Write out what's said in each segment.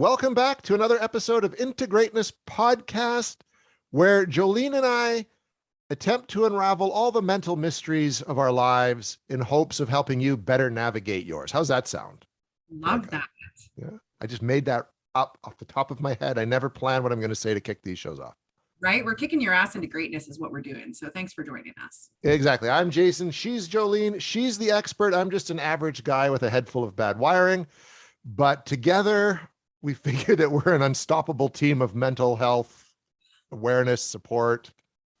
Welcome back to another episode of Into Greatness Podcast, where Jolene and I attempt to unravel all the mental mysteries of our lives in hopes of helping you better navigate yours. How's that sound? Love that. Yeah, I just made that up off the top of my head. I never plan what I'm going to say to kick these shows off. Right? We're kicking your ass into greatness is what we're doing. So thanks for joining us. Exactly. I'm Jason. She's Jolene. She's the expert. I'm just an average guy with a head full of bad wiring. But together, we figure that we're an unstoppable team of mental health awareness, support,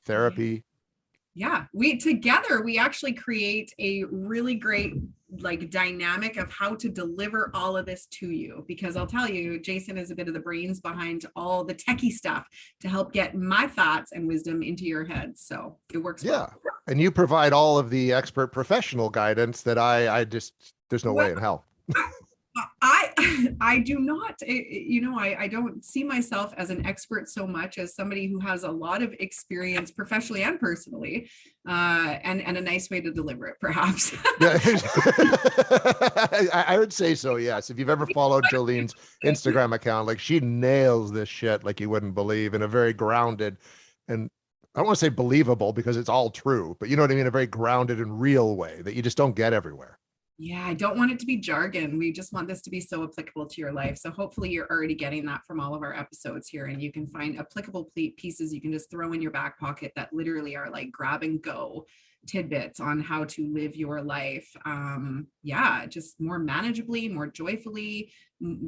therapy. Yeah, we actually create a really great dynamic of how to deliver all of this to you, because I'll tell you, Jason is a bit of the brains behind all the techie stuff to help get my thoughts and wisdom into your head. So it works. Yeah. Well. And you provide all of the expert professional guidance that I just, there's no way in hell. I do not, I don't see myself as an expert so much as somebody who has a lot of experience professionally and personally, and a nice way to deliver it, perhaps. Yeah. I would say so, yes. If you've ever followed Jolene's Instagram account, like she nails this shit like you wouldn't believe, in a very grounded, and I don't want to say believable because it's all true, but you know what I mean? A very grounded and real way that you just don't get everywhere. Yeah, I don't want it to be jargon. We just want this to be so applicable to your life. So hopefully you're already getting that from all of our episodes here, and you can find applicable pieces you can just throw in your back pocket that literally are like grab and go tidbits on how to live your life. Just more manageably, more joyfully,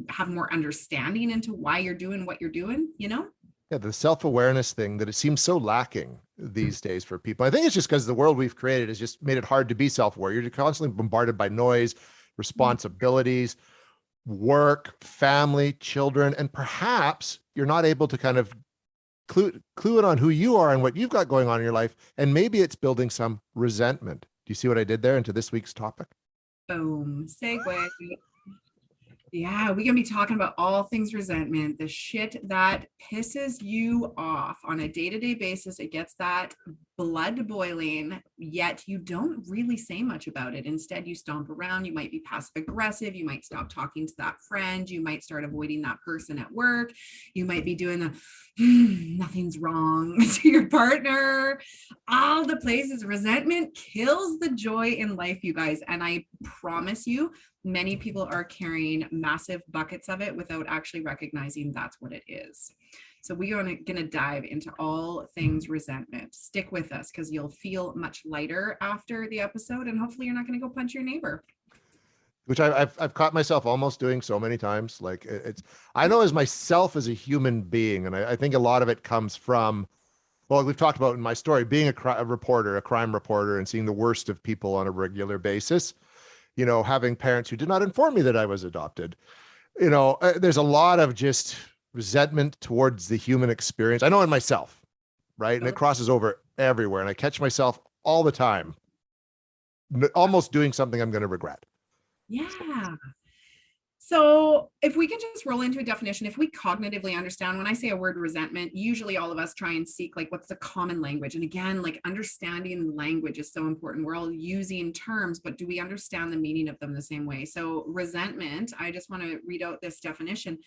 have more understanding into why you're doing what you're doing, Yeah, the self-awareness thing that it seems so lacking these days for people. I think it's just because the world we've created has just made it hard to be self-aware. You're constantly bombarded by noise, responsibilities, work, family, children, and perhaps you're not able to kind of clue in on who you are and what you've got going on in your life. And maybe it's building some resentment. Do you see what I did there into this week's topic? Boom, segue. Yeah, we're going to be talking about all things resentment, the shit that pisses you off on a day-to-day basis. It gets that blood boiling, yet you don't really say much about it. Instead, you stomp around. You might be passive aggressive. You might stop talking to that friend. You might start avoiding that person at work. You might be doing the nothing's wrong to your partner. All the places. Resentment kills the joy in life, you guys. And I promise you, many people are carrying massive buckets of it without actually recognizing that's what it is. So we are going to dive into all things resentment. Stick with us because you'll feel much lighter after the episode, and hopefully you're not going to go punch your neighbor. Which I've caught myself almost doing so many times. Like I know as myself as a human being, and I think a lot of it comes from, well, we've talked about in my story, being a crime reporter, and seeing the worst of people on a regular basis. Having parents who did not inform me that I was adopted. There's a lot of just resentment towards the human experience. I know in myself, right? And it crosses over everywhere. And I catch myself all the time, almost doing something I'm going to regret. Yeah. So if we can just roll into a definition, if we cognitively understand, when I say a word resentment, usually all of us try and seek what's the common language. And again, understanding language is so important. We're all using terms, but do we understand the meaning of them the same way? So resentment, I just want to read out this definition: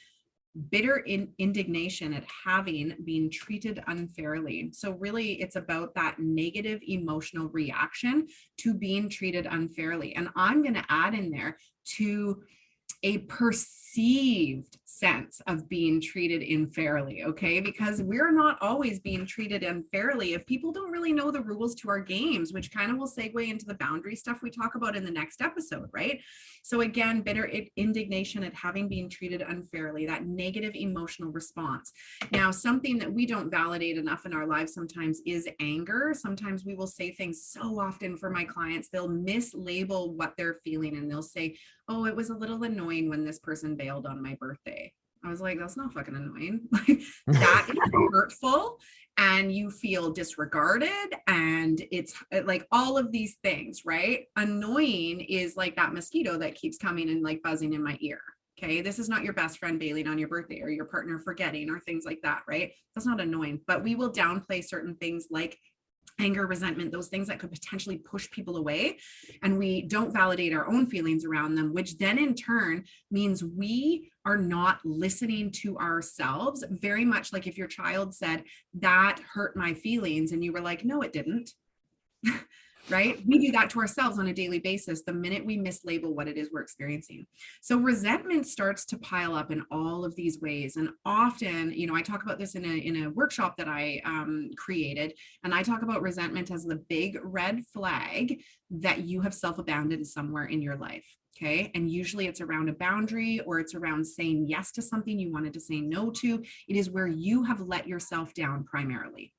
bitter indignation at having been treated unfairly. So really it's about that negative emotional reaction to being treated unfairly. And I'm going to add in there to a perceived sense of being treated unfairly, okay? Because we're not always being treated unfairly if people don't really know the rules to our games, which kind of will segue into the boundary stuff we talk about in the next episode, right? So again, bitter indignation at having been treated unfairly, that negative emotional response. Now, something that we don't validate enough in our lives sometimes is anger. Sometimes we will say things, so often for my clients, they'll mislabel what they're feeling, and they'll say, oh, it was a little annoying when this person bailed on my birthday. I was like, that's not fucking annoying. That is hurtful, and you feel disregarded, and it's all of these things, right? Annoying is like that mosquito that keeps coming and buzzing in my ear. Okay, this is not your best friend bailing on your birthday or your partner forgetting or things like that, right? That's not annoying, but we will downplay certain things like anger, resentment, those things that could potentially push people away, and we don't validate our own feelings around them, which then in turn means we are not listening to ourselves. Very much like if your child said, that hurt my feelings, and you were like, no, it didn't. Right? We do that to ourselves on a daily basis the minute we mislabel what it is we're experiencing. So resentment starts to pile up in all of these ways. And often, you know, I talk about this in a workshop that I created, and I talk about resentment as the big red flag that you have self-abandoned somewhere in your life. Okay. And usually it's around a boundary, or it's around saying yes to something you wanted to say no to. It is where you have let yourself down primarily.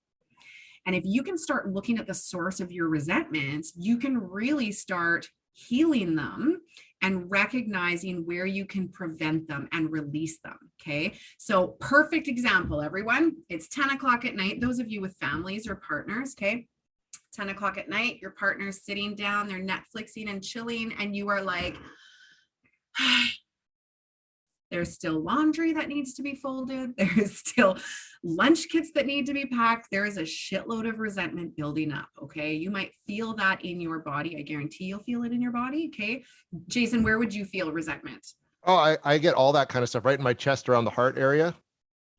And if you can start looking at the source of your resentments, you can really start healing them and recognizing where you can prevent them and release them. Okay. So perfect example, everyone. It's 10 o'clock at night. Those of you with families or partners, okay. 10 o'clock at night, your partner's sitting down, they're Netflixing and chilling, and you are like, there's still laundry that needs to be folded. There's still lunch kits that need to be packed. There is a shitload of resentment building up. Okay. You might feel that in your body. I guarantee you'll feel it in your body. Okay. Jason, where would you feel resentment? Oh, I get all that kind of stuff right in my chest around the heart area.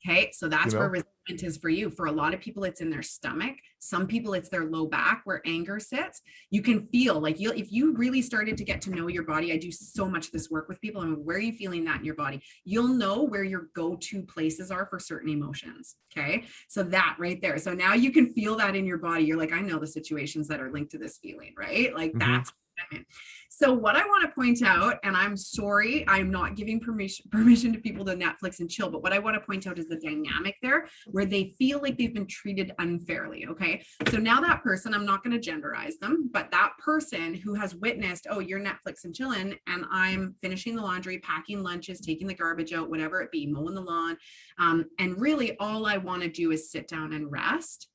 Okay, so that's You where know? resentment is for you. For a lot of people, it's in their stomach. Some people, it's their low back where anger sits. You can feel like if you really started to get to know your body, I do so much of this work with people. And where are you feeling that in your body? You'll know where your go-to places are for certain emotions. Okay, so that right there. So now you can feel that in your body. You're like, I know the situations that are linked to this feeling, right? Like Mhm. that's resentment. So what I want to point out, and I'm sorry, I'm not giving permission to people to Netflix and chill, but what I want to point out is the dynamic there where they feel like they've been treated unfairly. Okay. So now that person, I'm not going to genderize them, but that person who has witnessed, oh, you're Netflix and chilling, and I'm finishing the laundry, packing lunches, taking the garbage out, whatever it be, mowing the lawn. And really all I want to do is sit down and rest.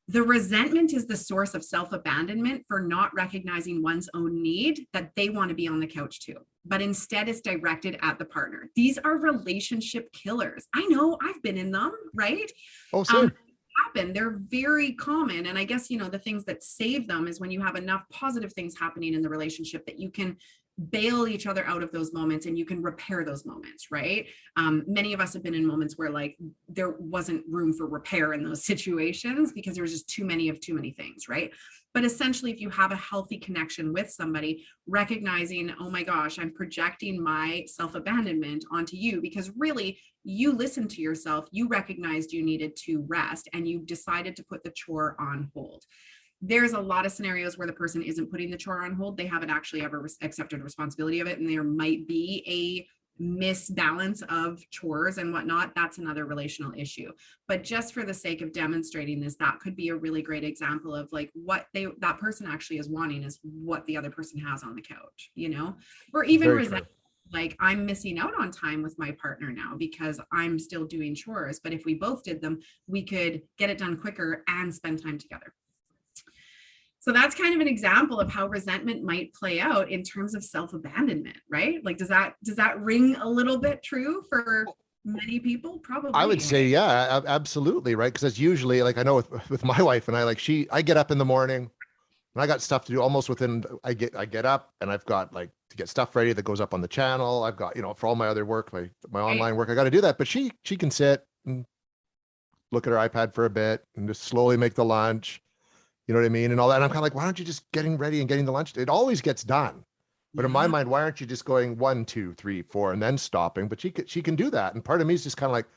The resentment is the source of self-abandonment for not recognizing one's own need that they want to be on the couch too, but instead it's directed at the partner. These are relationship killers. I know, I've been in them, right? Oh, same. Happen. They're very common. And I guess, you know, the things that save them is when you have enough positive things happening in the relationship that you can bail each other out of those moments and you can repair those moments, right? Many of us have been in moments where like there wasn't room for repair in those situations because there was just too many things, right? But essentially, if you have a healthy connection with somebody, recognizing, oh my gosh, I'm projecting my self-abandonment onto you because really you listened to yourself, you recognized you needed to rest, and you decided to put the chore on hold. There's a lot of scenarios where the person isn't putting the chore on hold. They haven't actually ever accepted responsibility of it. And there might be a misbalance of chores and whatnot. That's another relational issue. But just for the sake of demonstrating this, that could be a really great example of like what that person actually is wanting is what the other person has on the couch, you know, or even Very resent. true. Like I'm missing out on time with my partner now because I'm still doing chores. But if we both did them, we could get it done quicker and spend time together. So that's kind of an example of how resentment might play out in terms of self-abandonment, right? Like, does that ring a little bit true for many people? I would Probably. say, yeah, absolutely, right? Because that's usually like I know with my wife and I, like I get up in the morning and I got stuff to do almost within. I get up and I've got like to get stuff ready that goes up on the channel. I've got, you know, for all my other work, my Right. online work, I got to do that. But she can sit and look at her iPad for a bit and just slowly make the lunch. You know what I mean? And all that. And I'm kind of like, why aren't you just getting ready and getting the lunch? It always gets done. But in my Yeah. mind, why aren't you just going 1, 2, 3, 4, and then stopping? But she can do that. And part of me is just kind of like,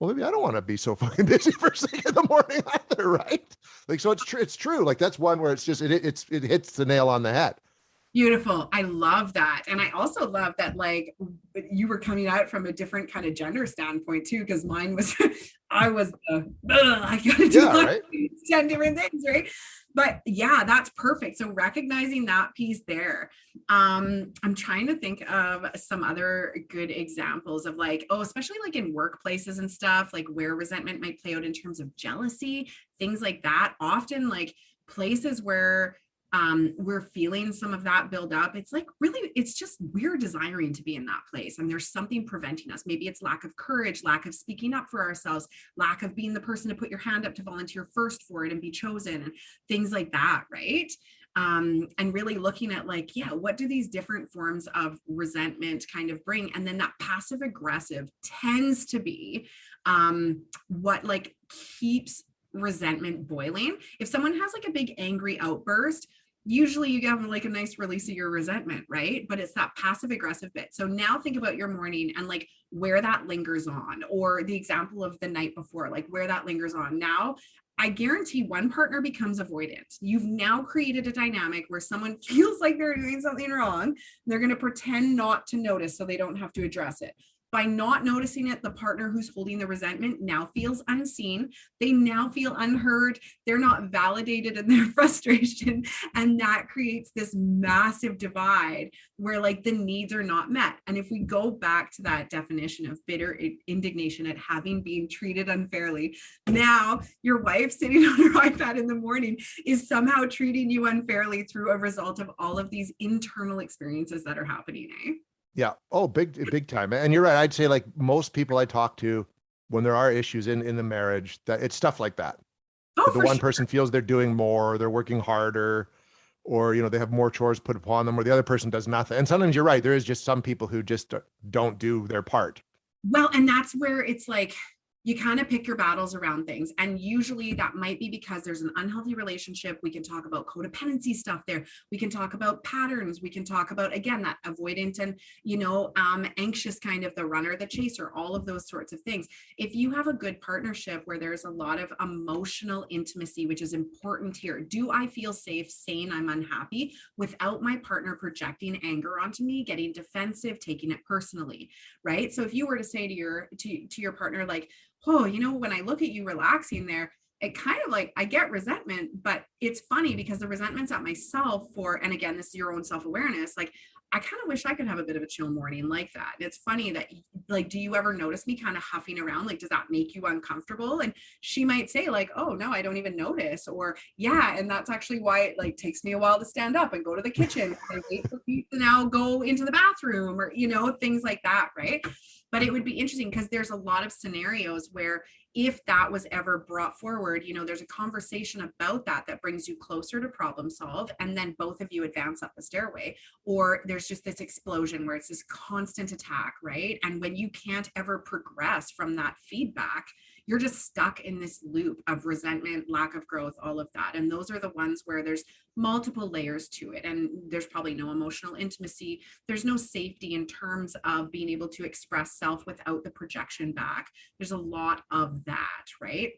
well, maybe I don't want to be so fucking busy first thing in the morning either, right? Like, so it's true. It's true. Like that's one where it's just it hits the nail on the head. Beautiful. I love that. And I also love that like you were coming out from a different kind of gender standpoint too, because mine was I was I gotta do Yeah, like right. 10 different things, right? But yeah, that's perfect. So recognizing that piece there. I'm trying to think of some other good examples of like, oh, especially like in workplaces and stuff, like where resentment might play out in terms of jealousy, things like that. Often like places where we're feeling some of that build up. It's like, really, it's just we're desiring to be in that place, and there's something preventing us. Maybe it's lack of courage, lack of speaking up for ourselves, lack of being the person to put your hand up to volunteer first for it and be chosen, and things like that, right? And really looking at like, yeah, what do these different forms of resentment kind of bring? And then that passive aggressive tends to be what like keeps resentment boiling. If someone has like a big angry outburst, usually you have like a nice release of your resentment, right? But it's that passive aggressive bit. So now think about your morning and like where that lingers on, or the example of the night before, like where that lingers on. Now I guarantee one partner becomes avoidant. You've now created a dynamic where someone feels like they're doing something wrong. They're going to pretend not to notice so they don't have to address it. By not noticing it, the partner who's holding the resentment now feels unseen. They now feel unheard. They're not validated in their frustration. And that creates this massive divide where like the needs are not met. And if we go back to that definition of bitter indignation at having been treated unfairly, now your wife sitting on her iPad in the morning is somehow treating you unfairly through a result of all of these internal experiences that are happening, eh? Yeah. Oh, big time. And you're right. I'd say like most people I talk to when there are issues in the marriage, that it's stuff like that. Oh, That the for one sure. person feels they're doing more, they're working harder, or they have more chores put upon them, or the other person does nothing. And sometimes you're right. There is just some people who just don't do their part. Well, and that's where it's like you kind of pick your battles around things. And usually that might be because there's an unhealthy relationship. We can talk about codependency stuff there. We can talk about patterns. We can talk about, again, that avoidant and, anxious kind of the runner, the chaser, all of those sorts of things. If you have a good partnership where there's a lot of emotional intimacy, which is important here. Do I feel safe saying I'm unhappy without my partner projecting anger onto me, getting defensive, taking it personally, right? So if you were to say to your partner, like, oh, when I look at you relaxing there, it kind of like, I get resentment, but it's funny because the resentment's at myself and again, this is your own self-awareness. Like, I kind of wish I could have a bit of a chill morning like that. And it's funny that like, do you ever notice me kind of huffing around? Like, does that make you uncomfortable? And she might say like, oh no, I don't even notice. Or yeah. And that's actually why it like takes me a while to stand up and go to the kitchen. I wait for you to now go into the bathroom or, things like that. Right. But it would be interesting because there's a lot of scenarios where if that was ever brought forward, there's a conversation about that brings you closer to problem solve. And then both of you advance up the stairway, or there's just this explosion where it's this constant attack, right? And when you can't ever progress from that feedback, you're just stuck in this loop of resentment, lack of growth, all of that. And those are the ones where there's multiple layers to it. And there's probably no emotional intimacy. There's no safety in terms of being able to express self without the projection back. There's a lot of that, right?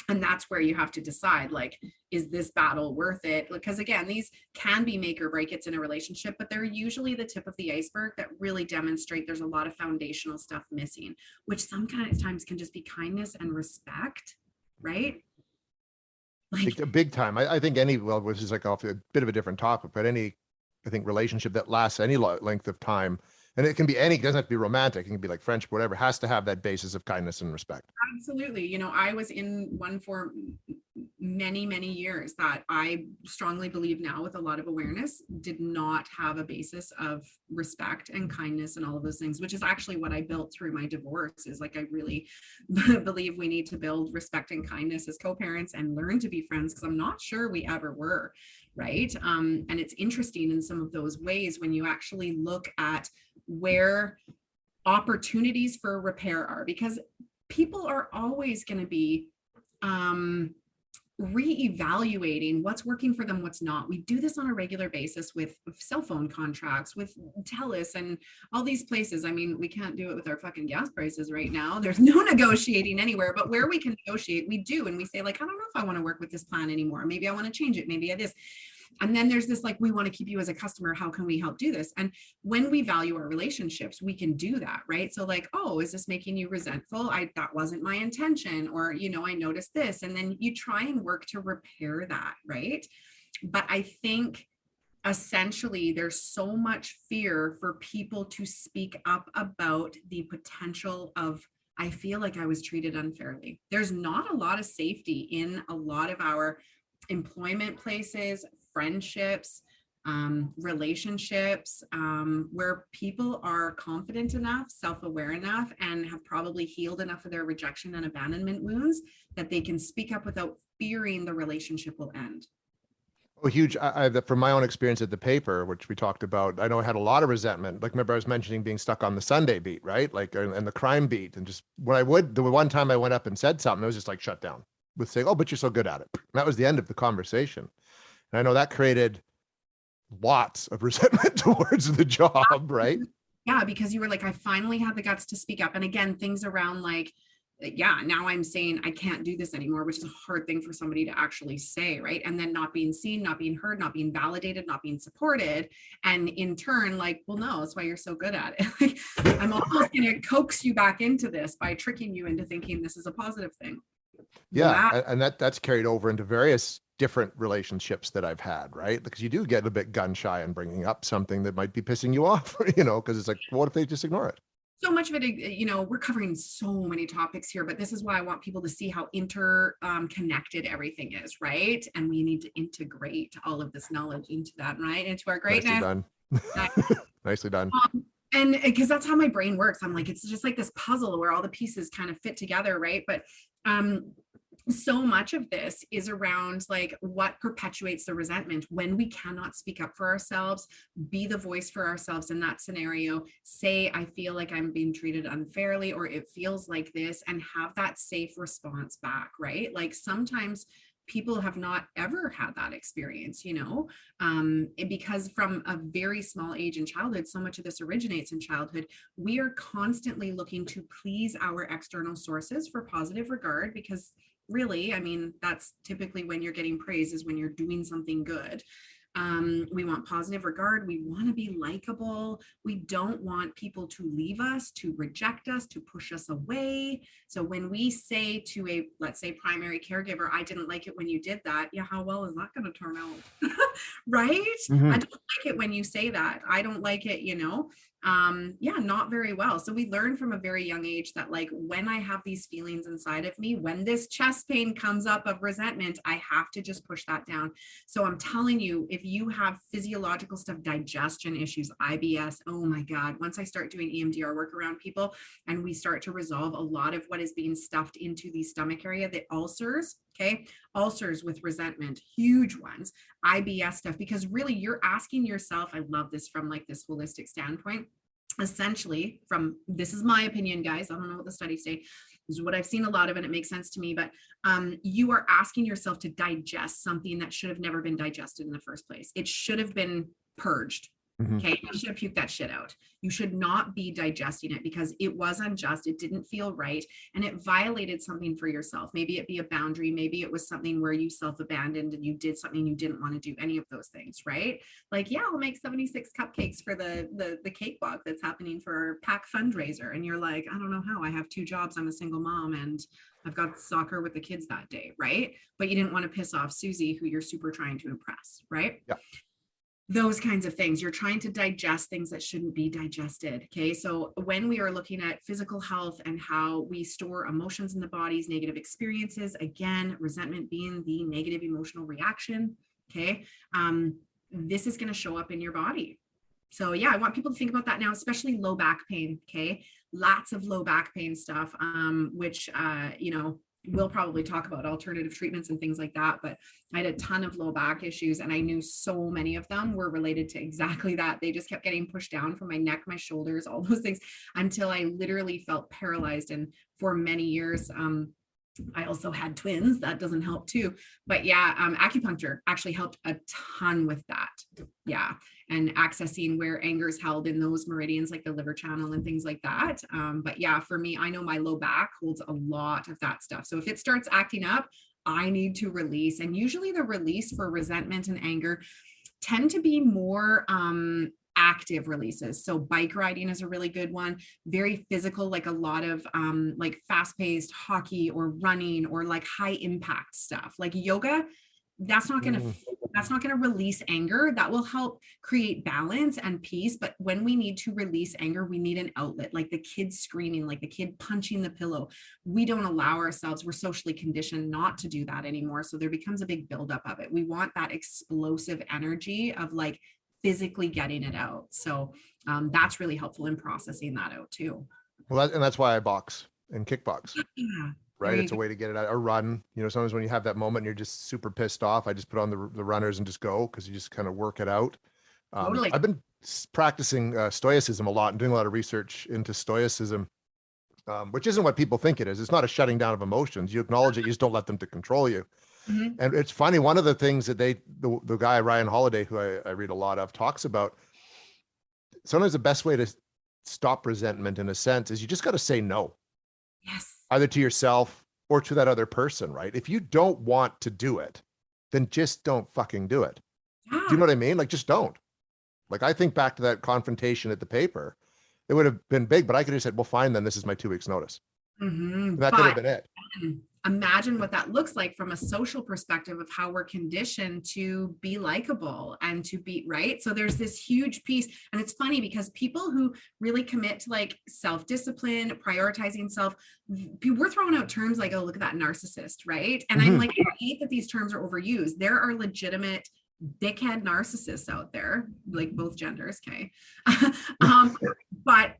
And that's where you have to decide, like, is this battle worth it? Because again, these can be make or break it's in a relationship, but they're usually the tip of the iceberg that really demonstrate there's a lot of foundational stuff missing, which sometimes can just be kindness and respect, right? Like, Big time. I think which is like off a bit of a different topic, but I think relationship that lasts any length of time, and it can be it doesn't have to be romantic. It can be like friendship, whatever, has to have that basis of kindness and respect. absolutely. I was in one for many, many years that I strongly believe now with a lot of awareness did not have a basis of respect and kindness and all of those things, which is actually what I built through my divorce. Is like, I really believe we need to build respect and kindness as co-parents and learn to be friends, because I'm not sure we ever were, right? And it's interesting in some of those ways when you actually look at where opportunities for repair are, because people are always going to be reevaluating what's working for them, what's not. We do this on a regular basis with cell phone contracts, with TELUS and all these places. I mean, we can't do it with our fucking gas prices right now. There's no negotiating anywhere, but where we can negotiate, we do. And we say like, I don't know if I want to work with this plan anymore. Maybe I want to change it. Maybe it is. And then there's this, like, we want to keep you as a customer. How can we help do this? And when we value our relationships, we can do that, right? So like, oh, is this making you resentful? That wasn't my intention. Or, I noticed this. And then you try and work to repair that, right? But I think essentially there's so much fear for people to speak up about the potential of, I feel like I was treated unfairly. There's not a lot of safety in a lot of our employment places, friendships, relationships, where people are confident enough, self-aware enough, and have probably healed enough of their rejection and abandonment wounds that they can speak up without fearing the relationship will end. Oh, huge. From my own experience at the paper, which we talked about, I know I had a lot of resentment. Like, remember I was mentioning being stuck on the Sunday beat, right? Like, and the crime beat. And just the one time I went up and said something, it was just like shut down with saying, oh, but you're so good at it. And that was the end of the conversation. And I know that created lots of resentment towards the job, right? Yeah, because you were like, I finally had the guts to speak up. And again, things around like, yeah, now I'm saying I can't do this anymore, which is a hard thing for somebody to actually say, right? And then not being seen, not being heard, not being validated, not being supported. And in turn, like, well, no, that's why you're so good at it. Like, I'm almost going to coax you back into this by tricking you into thinking this is a positive thing. Yeah. Wow. And that's carried over into various different relationships that I've had, right? Because you do get a bit gun shy in bringing up something that might be pissing you off, because it's like, what if they just ignore it? So much of it, we're covering so many topics here, but this is why I want people to see how interconnected everything is, right? And we need to integrate all of this knowledge into that, right? Into our greatness. Nicely done. Nicely done. And because that's how my brain works. I'm like, it's just like this puzzle where all the pieces kind of fit together, right? But so much of this is around like what perpetuates the resentment when we cannot speak up for ourselves, be the voice for ourselves in that scenario, say, I feel like I'm being treated unfairly, or it feels like this, and have that safe response back, right? Like sometimes people have not ever had that experience, because from a very small age in childhood, so much of this originates in childhood. We are constantly looking to please our external sources for positive regard, because really, I mean, that's typically when you're getting praise, is when you're doing something good. We want positive regard. We want to be likable. We don't want people to leave us, to reject us, to push us away. So when we say to let's say, primary caregiver, I didn't like it when you did that. Yeah, how well is that going to turn out? Right? Mm-hmm. I don't like it when you say that. I don't like it, not very well. So we learn from a very young age that like, when I have these feelings inside of me, when this chest pain comes up of resentment, I have to just push that down. So I'm telling you, if you have physiological stuff, digestion issues, IBS, oh my God, once I start doing EMDR work around people and we start to resolve a lot of what is being stuffed into the stomach area, the ulcers, okay, ulcers with resentment, huge ones, IBS stuff, because really you're asking yourself, I love this from like this holistic standpoint, essentially this is my opinion, guys, I don't know what the studies say, this is what I've seen a lot of, and it makes sense to me, but you are asking yourself to digest something that should have never been digested in the first place. It should have been purged. Okay, you should have puked that shit out. You should not be digesting it because it was unjust. It didn't feel right. And it violated something for yourself. Maybe it be a boundary. Maybe it was something where you self-abandoned and you did something you didn't want to do, any of those things, right? Like, yeah, I'll make 76 cupcakes for the cakewalk that's happening for our PAC fundraiser. And you're like, I don't know how. I have 2 jobs. I'm a single mom and I've got soccer with the kids that day, right? But you didn't want to piss off Susie, who you're super trying to impress, right? Yeah. Those kinds of things. You're trying to digest things that shouldn't be digested. Okay. So when we are looking at physical health and how we store emotions in the body's negative experiences, again, resentment being the negative emotional reaction. Okay. This is going to show up in your body. So yeah, I want people to think about that now, especially low back pain. Okay. Lots of low back pain stuff, which, we'll probably talk about alternative treatments and things like that, but I had a ton of low back issues and I knew so many of them were related to exactly that. They just kept getting pushed down from my neck, my shoulders, all those things, until I literally felt paralyzed. And for many years, I also had twins. That doesn't help too. But yeah, acupuncture actually helped a ton with that. Yeah. And accessing where anger is held in those meridians, like the liver channel and things like that. But yeah, for me, I know my low back holds a lot of that stuff. So if it starts acting up, I need to release. And usually the release for resentment and anger tend to be more active releases. So bike riding is a really good one, very physical, like a lot of like fast-paced hockey or running or like high impact stuff. Like yoga, that's not going to feel That's not going to release anger. That will help create balance and peace. But when we need to release anger, we need an outlet, like the kid screaming, like the kid punching the pillow. We don't allow ourselves, we're socially conditioned not to do that anymore. So there becomes a big buildup of it. We want that explosive energy of like physically getting it out. So that's really helpful in processing that out too. Well, and that's why I box and kickbox. Yeah. Right. It's a way to get it out, or run. Sometimes when you have that moment and you're just super pissed off, I just put on the runners and just go, because you just kind of work it out. Totally. I've been practicing stoicism a lot and doing a lot of research into stoicism, which isn't what people think it is. It's not a shutting down of emotions. You acknowledge it, you just don't let them to control you. Mhm. And it's funny, one of the things that the guy, Ryan Holiday, who I read a lot of, talks about, sometimes the best way to stop resentment in a sense is you just got to say no. Yes. Either to yourself or to that other person, right? If you don't want to do it, then just don't fucking do it. Yeah. Do you know what I mean? Like, just don't. Like, I think back to that confrontation at the paper. It would have been big, but I could have said, well, fine, then this is my 2 weeks notice. Mm-hmm. That could have been it. Imagine what that looks like from a social perspective of how we're conditioned to be likable and to be right. So there's this huge piece. And it's funny because people who really commit to like self-discipline, prioritizing self, we're throwing out terms like, oh, look at that narcissist, right? And I'm like, I hate that these terms are overused. There are legitimate dickhead narcissists out there, like both genders, okay? But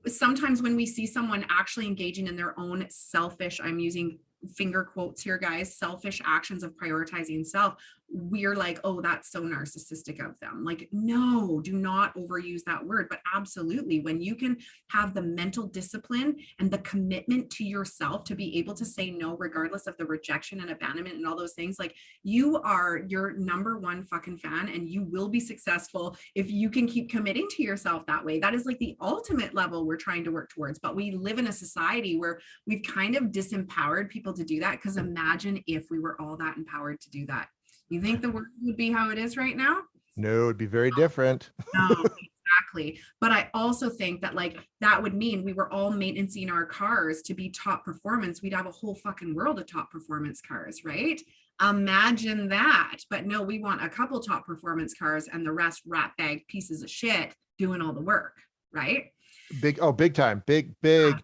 sometimes when we see someone actually engaging in their own selfish, I'm using finger quotes here, guys, selfish actions of prioritizing self, we're like, oh, that's so narcissistic of them. Like, no, do not overuse that word. But absolutely, when you can have the mental discipline and the commitment to yourself to be able to say no, regardless of the rejection and abandonment and all those things, like, you are your number one fucking fan, and you will be successful if you can keep committing to yourself that way. That is like the ultimate level we're trying to work towards. But we live in a society where we've kind of disempowered people to do that, because imagine if we were all that empowered to do that. You think the world would be how it is right now? No, it'd be very different. No, exactly. But I also think that like that would mean we were all maintaining our cars to be top performance. We'd have a whole fucking world of top performance cars, right? Imagine that. But no, we want a couple top performance cars and the rest rat bag pieces of shit doing all the work, right? Big time, big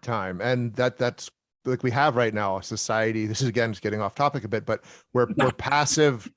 time. And that's like we have right now a society. This is, again, just getting off topic a bit, but we're passive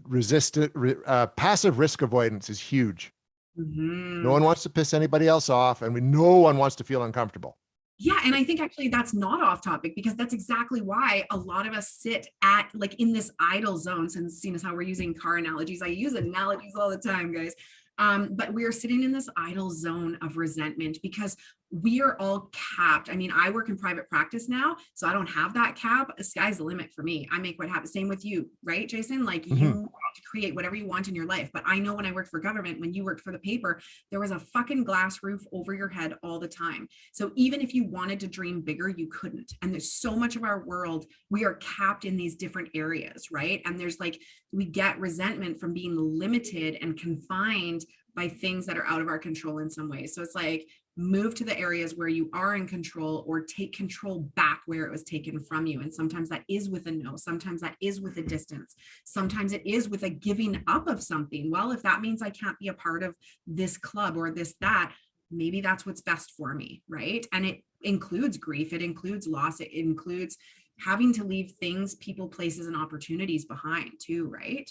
risk avoidance is huge. No one wants to piss anybody else off, and no one wants to feel uncomfortable. Yeah. And I think actually that's not off topic, because that's exactly why a lot of us sit at like in this idle zone. Since seeing as how we're using car analogies, I use analogies all the time, guys. But we are sitting in this idle zone of resentment because we are all capped. I mean, I work in private practice now, so I don't have that cap. The sky's the limit for me. I make what happens. Same with you, right, Jason? Like you want to create whatever you want in your life. But I know when I worked for government, when you worked for the paper, there was a fucking glass roof over your head all the time. So even if you wanted to dream bigger, you couldn't. And there's so much of our world, we are capped in these different areas, right? And there's like, we get resentment from being limited and confined by things that are out of our control in some ways. So it's like, move to the areas where you are in control, or take control back where it was taken from you. And sometimes that is with a no, sometimes that is with a distance, sometimes it is with a giving up of something. Well, if that means I can't be a part of this club or this, that, maybe that's what's best for me, right? And it includes grief, it includes loss, it includes having to leave things, people, places, and opportunities behind too, right?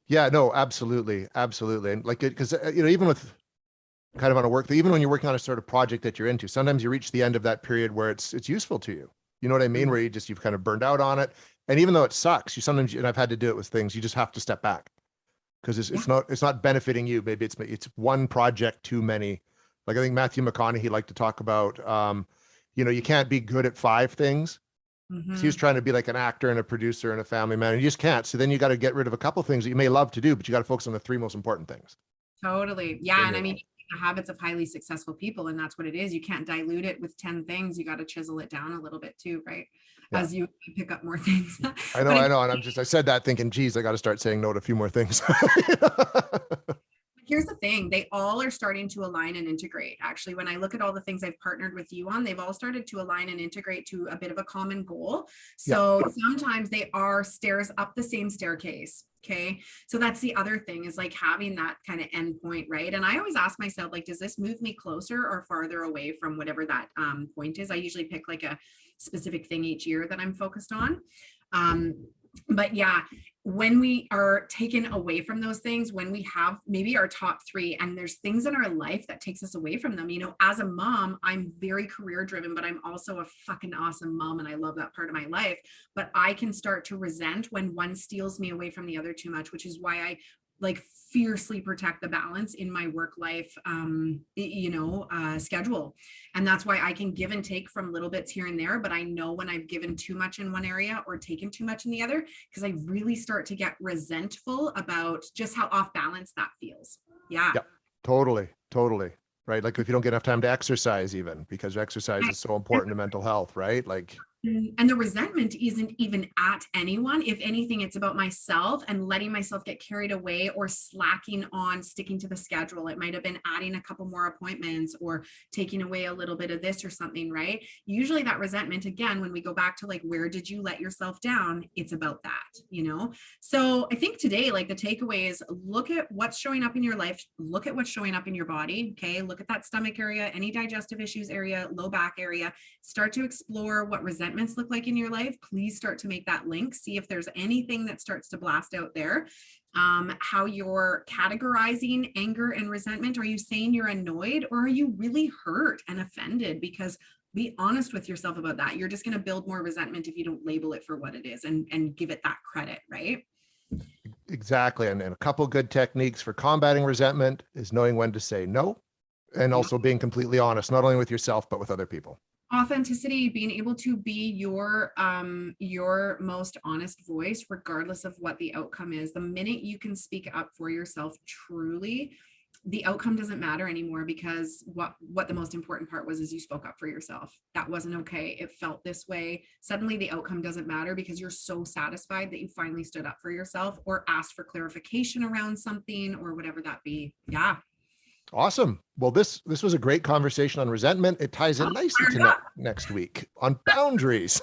Yeah, no, absolutely. And like, because even with kind of on a work, even when you're working on a sort of project that you're into, sometimes you reach the end of that period where it's useful to you. You know what I mean? Where you've kind of burned out on it. And even though it sucks, and I've had to do it with things, you just have to step back, because it's not benefiting you. Maybe it's one project too many. Like I think Matthew McConaughey liked to talk about, you can't be good at 5 things. So he was trying to be like an actor and a producer and a family man, and you just can't. So then you got to get rid of a couple of things that you may love to do, but you got to focus on the 3 most important things. Totally. Yeah. And I mean, the habits of highly successful people, and that's what it is. You can't dilute it with 10 things. You got to chisel it down a little bit too, right? Yeah. As you pick up more things. I know. And I said that thinking, geez, I got to start saying no to a few more things. here's the thing, they all are starting to align and integrate. Actually, when I look at all the things I've partnered with you on, they've all started to align and integrate to a bit of a common goal. So sometimes they are stairs up the same staircase. Okay. So that's the other thing, is like having that kind of end point, right? And I always ask myself, like, does this move me closer or farther away from whatever that point is? I usually pick like a specific thing each year that I'm focused on. But yeah, when we are taken away from those things, when we have maybe our top three and there's things in our life that takes us away from them, you know, as a mom, I'm very career driven, but I'm also a fucking awesome mom. And I love that part of my life, but I can start to resent when one steals me away from the other too much, which is why I like fiercely protect the balance in my work life, schedule. And that's why I can give and take from little bits here and there, but I know when I've given too much in one area or taken too much in the other, because I really start to get resentful about just how off balance that feels. Yeah. Totally. Right. Like if you don't get enough time to exercise, even because exercise is so important to mental health, right? Like, and the resentment isn't even at anyone. If anything, it's about myself and letting myself get carried away or slacking on sticking to the schedule. It might have been adding a couple more appointments or taking away a little bit of this or something, right? Usually that resentment, again, when we go back to like, where did you let yourself down? It's about that, you know? So I think today, like the takeaway is look at what's showing up in your life, look at what's showing up in your body. Okay. Look at that stomach area, any digestive issues area, low back area, start to explore what resentment look like in your life. Please start to make that link. See if there's anything that starts to blast out there. How you're categorizing anger and resentment. Are you saying you're annoyed or are you really hurt and offended? Because be honest with yourself about that. You're just going to build more resentment if you don't label it for what it is and give it that credit, right? Exactly. And a couple good techniques for combating resentment is knowing when to say no, and also being completely honest, not only with yourself, but with other people. Authenticity, being able to be your most honest voice, regardless of what the outcome is. The minute you can speak up for yourself truly, the outcome doesn't matter anymore, because what the most important part was is you spoke up for yourself. That wasn't okay. It felt this way. Suddenly the outcome doesn't matter because you're so satisfied that you finally stood up for yourself or asked for clarification around something or whatever that be. Yeah. Awesome. Well, this was a great conversation on resentment. It ties in nicely to next week on boundaries,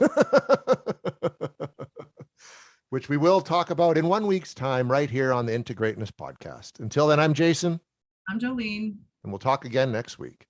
which we will talk about in 1 week's time right here on the Integrateness podcast. Until then, I'm Jason. I'm Jolene. And we'll talk again next week.